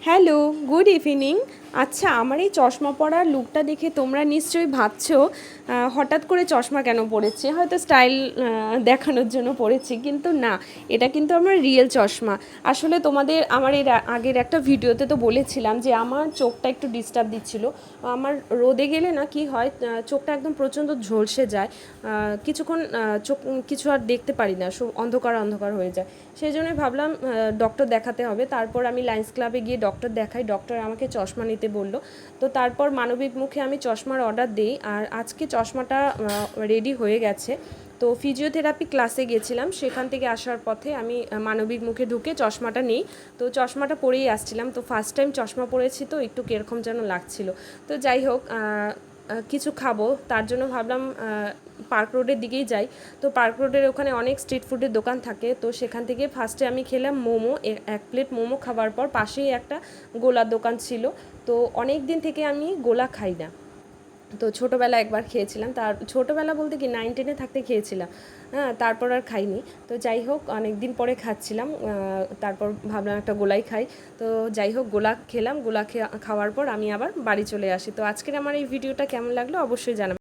Hello, good evening. আচ্ছা, আমার এই চশমা পরার লুকটা দেখে তোমরা নিশ্চয়ই ভাবছো হঠাৎ করে চশমা কেন পরেছি, হয়তো স্টাইল দেখানোর জন্য পরেছি, কিন্তু না, এটা কিন্তু আমার রিয়েল চশমা। আসলে তোমাদের আমার এর আগের একটা ভিডিওতে তো বলেছিলাম যে আমার চোখটা একটু ডিস্টার্ব দিচ্ছিল। আমার রোদে গেলে না কি হয়, চোখটা একদম প্রচণ্ড ঝলসে যায়, কিছুক্ষণ চোখ কিছু আর দেখতে পারি না, সব অন্ধকার অন্ধকার হয়ে যায়। সেই জন্যই ভাবলাম ডক্টর দেখাতে হবে। তারপর আমি লায়ন্স ক্লাবে গিয়ে ডক্টর দেখাই, ডক্টর আমাকে চশমা নিতে বলল। তো তারপর মানবিক মুখে আমি চশমার অর্ডার দিই, আর আজকে চশমাটা রেডি হয়ে গেছে। তো ফিজিওথেরাপি ক্লাসে গেছিলাম, সেখান থেকে আসার পথে আমি মানবিক মুখে ঢুকে চশমাটা নিই। তো চশমাটা পরেই আসছিলাম, তো ফার্স্ট টাইম চশমা পরেছি, তো একটু কীরকম যেন লাগছিল। তো যাই হোক, কিছু খাবো, তার জন্য ভাবলাম পার্ক রোডের দিকেই যাই। তো পার্ক রোডের ওখানে অনেক স্ট্রিট ফুডের দোকান থাকে, তো সেখান থেকে ফার্স্টে আমি খেলাম মোমো। এক প্লেট মোমো খাবার পর পাশেই একটা গোলার দোকান ছিল। তো অনেক দিন থেকে আমি গোলা খাই না। তো ছোটোবেলা একবার খেয়েছিলাম, তার ছোটোবেলা বলতে কি 9-10 থাকতে খেয়েছিলাম। হ্যাঁ, তারপর আর খাইনি। তো যাই হোক, অনেক দিন পরে খাচ্ছিলাম, তারপর ভাবলাম একটা গোলাই খাই। তো যাই হোক, গোলা খেলাম, গোলা খাওয়ার পর আমি আবার বাড়ি চলে আসি। তো আজকের আমার এই ভিডিওটা কেমন লাগলো অবশ্যই জানাবেন।